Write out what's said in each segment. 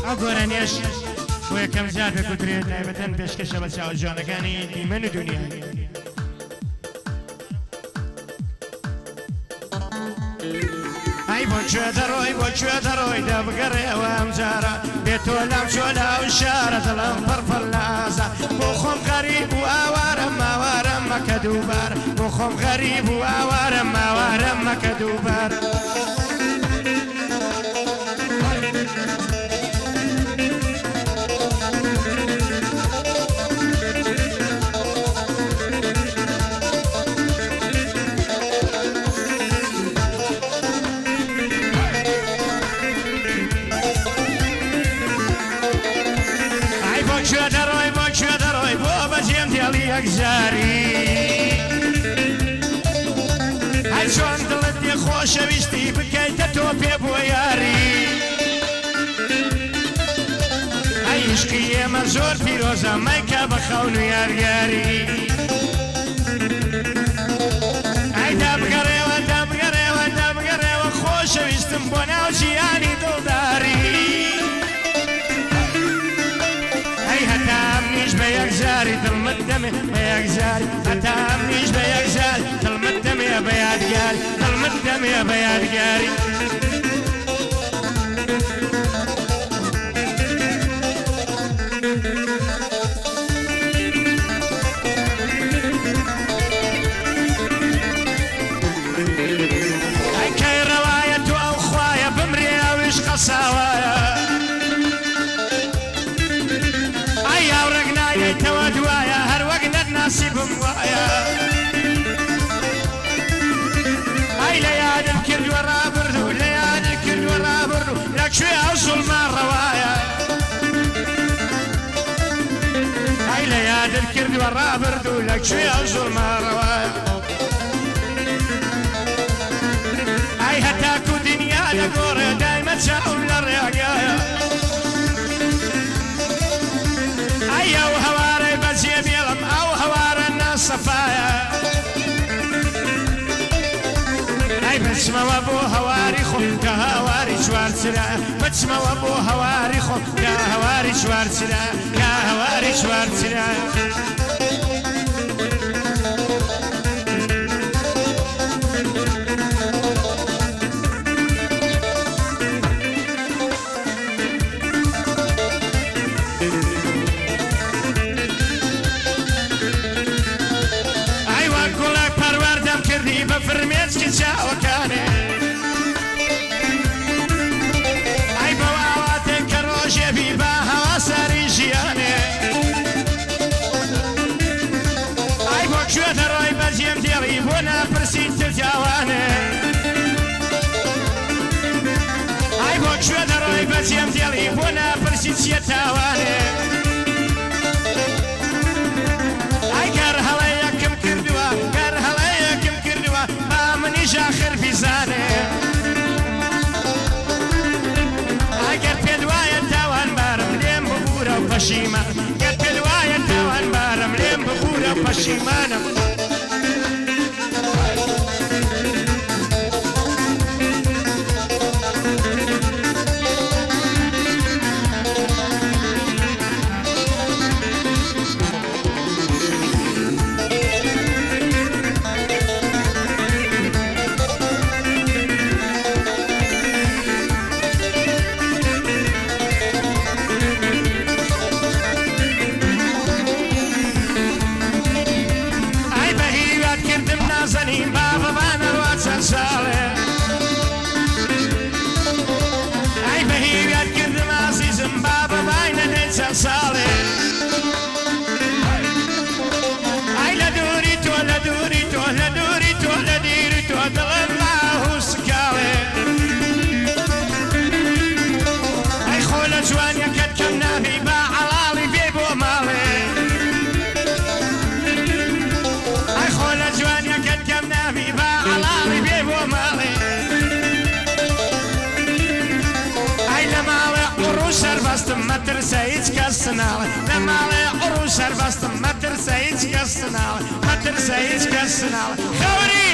ئەگۆرانێش بۆ یەکەم جار دەگوترێت تایبەتەن پێشکەشە بە چاوە جوانەکانی دیمەن و دنیای ئەی بۆ کوێ دەڕۆی بۆ کوێ دەڕۆی دەبگەڕێەوە ئەم جارە بێتۆ لام چۆلا و شارە دڵم پڕپڕ لازە بۆ خۆم غەریب و ئاوارە ماوارە مەکە دووبار بۆ خۆم غەریب و ئاوارە ماوارە مەکە دووبار هەر چۆن دڵت پێ خۆشەویستی بکەیتە تۆ پێ بۆ یاری ئەی عشقی ئێمە زۆر پیرۆزە مەیکە بە خەون و یارگاری ئەی دابگەڕێوە دابگەڕێوە دابگەڕێوە خۆشەویستم بۆ ناو ژیانی دڵداری هەتامنیش بە یەکجاری دڵمت دەمێ بە یەکجاری هەتامنیش بە یەکجار دڵمت دەمێ بە یادگاری دڵمت دەمێ بە یادگاری ئەی کەی ڕەوایە تو ئەو خوایە بمرێ ئەویش قەساوایە تەوە دوایە هەر وەک نەناسیبم وایە ئەی لە یادم کردووە ڕابردوو لە یادم کردووە ڕابردوو لەکوێ ئەو زوڵمان ڕەوایە ئەی لە یادم کردووە ڕابردوو لەکوێ ئەو زوڵمان ڕەوایە ئەی هەتاکو دنیا دەگۆڕێ دایمە چاوم لە ڕێگایە ئەو هەوارەی بەجێ بێڵم ئەو هەوارە ناسەفایە ئەی بچمەوە بۆ هەواری خۆم کە هەواری چوارچرایە بچمەوە بۆ هەواری خۆم کە هەواری چوارچرایە کە هەواری چوارچرایە فرمێچکی چاوەکانێ ئەی بەو ئاواتێک کە ڕۆژێبی با هەوا ساری ژیانێ ئەی بۆ کوێ دەڕۆی بەجێم دێڵی بۆ ناپرسی ترجاوانێ ئەی بۆ کوێ دەڕۆی بەجێم دێڵی بۆ ناپرسی چیە تاوانێ ئەی گەر هەڵەیەکم کردووە گەر هەڵەیەکم کردووە با منیش ئاخر بیزانێ ئەگەر پێت وایە تاوان بارم لێم ببوورە و پەشیمان گەر پێت وایە تاوان بارم لێم ببوورە و پەشیمانم مەترسە هیچ کەس ناڵێ لە ماڵێ قڕ و شەربەستم مەترسە هیچ کەس ناڵێ مەترسە هیچ کەس ناڵێ خەوری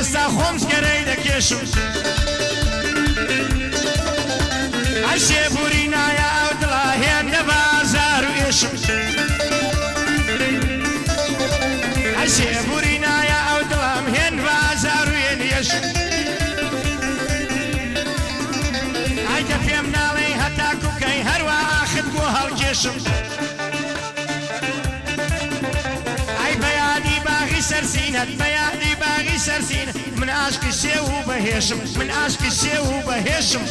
ئێستا خۆم گەرەی دەکێشم ئەشێ بوری نایە ئەو دڵە هێندە بازار و ئێشم ئەشێ بوری نایە ئەو دڵم هێن بازار و هێن ئێشم ئایدە پێم ناڵێ هەتا کوکەی هەروە ئاخت بۆ هەڵکێشم ئای بەیادی باغی سەرسینەت بەیادی باغی سەرسینە من ئاشکی شێو و بەهێشم من ئاشکی شێو و بەهێشم